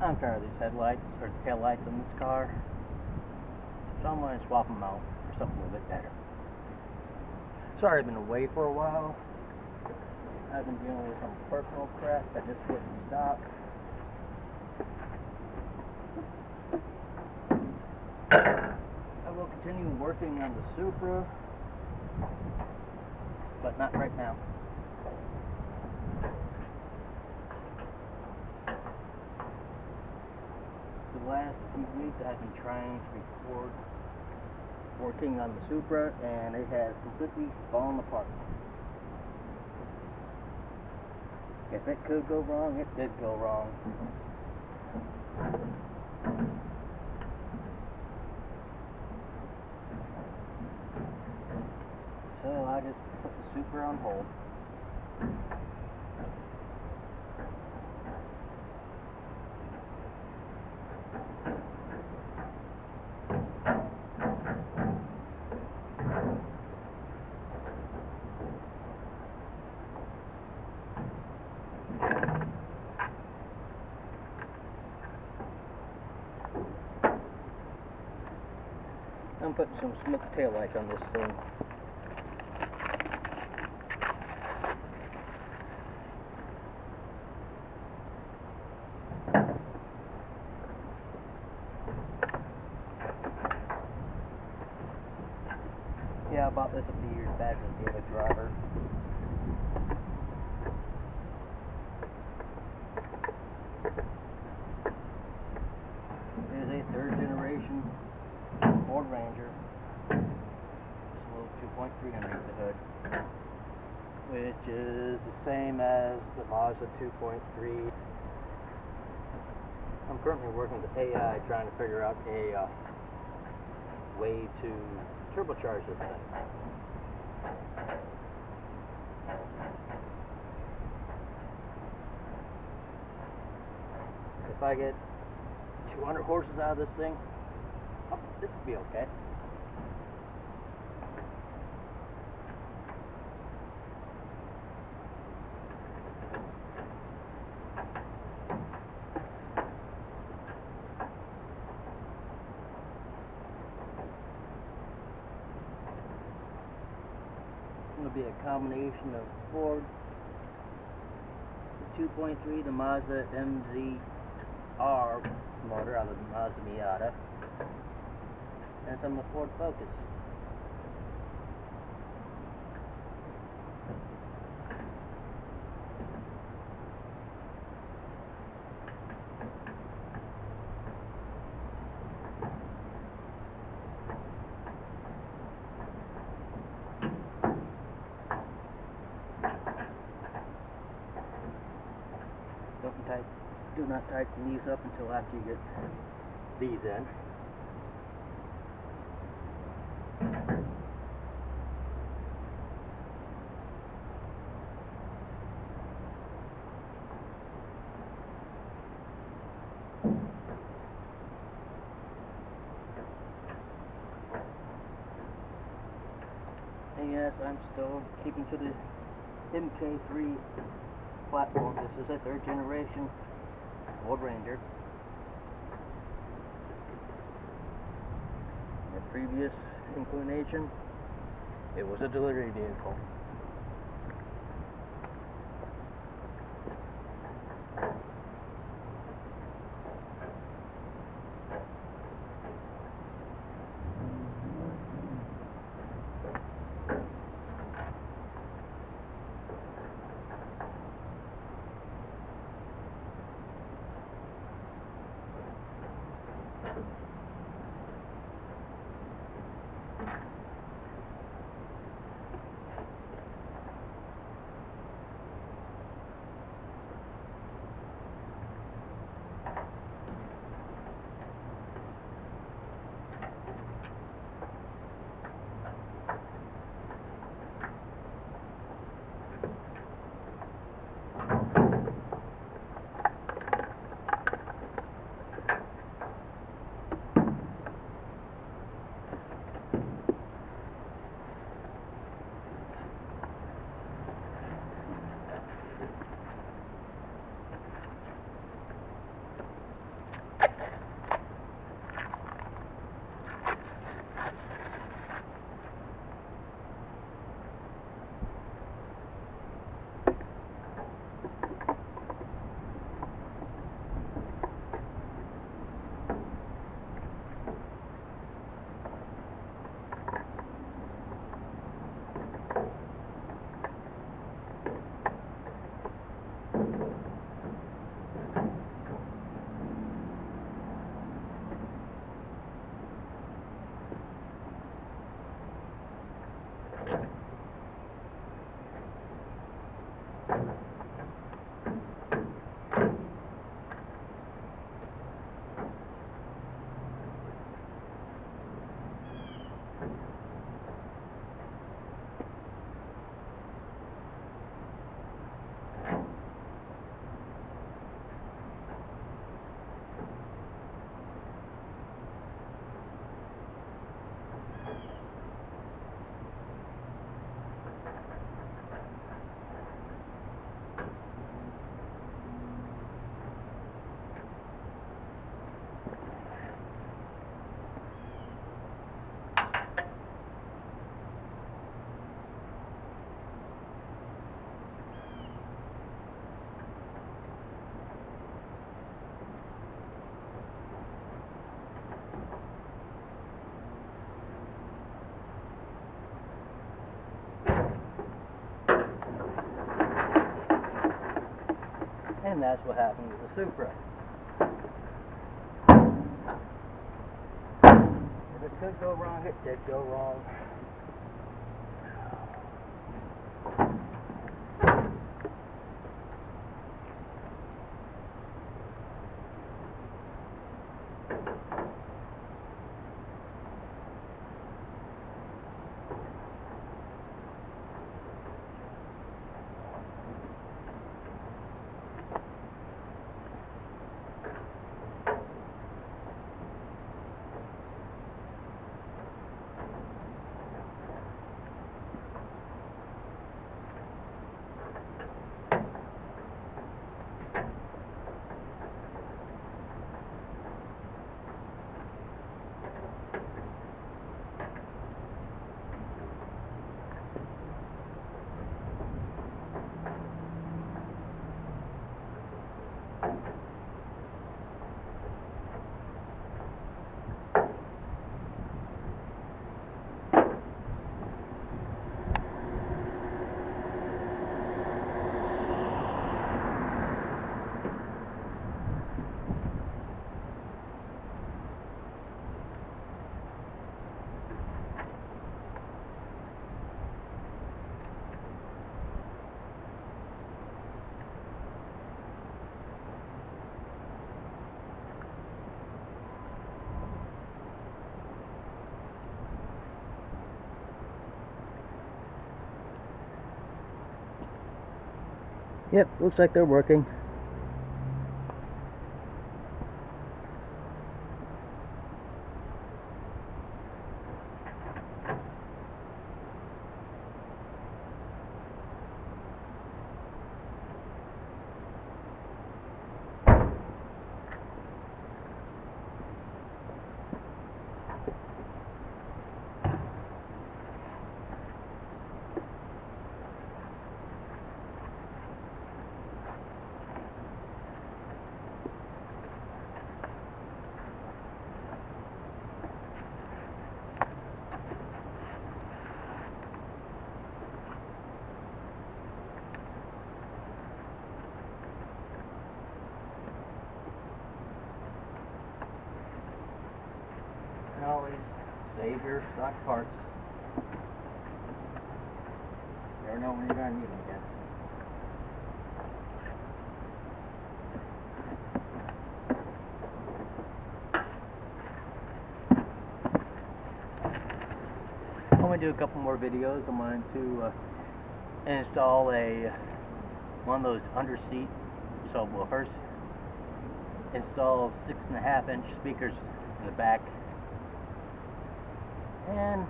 I'm tired of these headlights, or tail lights on this car, so I'm going to swap them out for something a little bit better. Sorry I've been away for a while. I've been dealing with some personal crap that just wouldn't stop. I will continue working on the Supra, but not right now. The last few weeks I've been trying to record working on the Supra, and it has completely fallen apart. If it could go wrong, it did go wrong. So I just put the Supra on hold. I'm putting some smoke tail lights on this thing. Yeah, I bought this a few years back with the other driver. It is a third generation Ford Ranger. It's a little 2.3 underneath the hood, which is the same as the Mazda 2.3. I'm currently working with AI trying to figure out a way to turbocharge this thing. If I get 200 horses out of this thing, oh, this will be okay. It's going to be a combination of Ford, the 2.3, the Mazda MZ-R motor out of the Mazda Miata, and from the Ford Focus. Do not tighten these up until after you get these in. And yes, I'm still keeping to the MK3 platform. This is a third generation Ford Ranger. Our previous inclination, it was a delivery vehicle. that's what happened with the Supra. If it could go wrong, it did go wrong. Yep, looks like they're working. And always save your stock parts. Never know when you're going to need them again. I'm going to do a couple more videos. I'm going to install one of those under seat subwoofers. Install 6.5-inch speakers in the back. And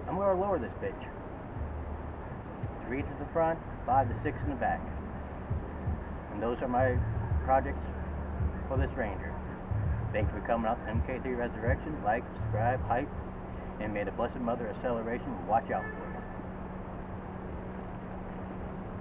I'm going to lower this bitch. 3 to the front, 5 to 6 in the back. And those are my projects for this Ranger. Thanks for coming out to MK3 Resurrection. Like, subscribe, hype, and may the Blessed Mother Acceleration watch out for you.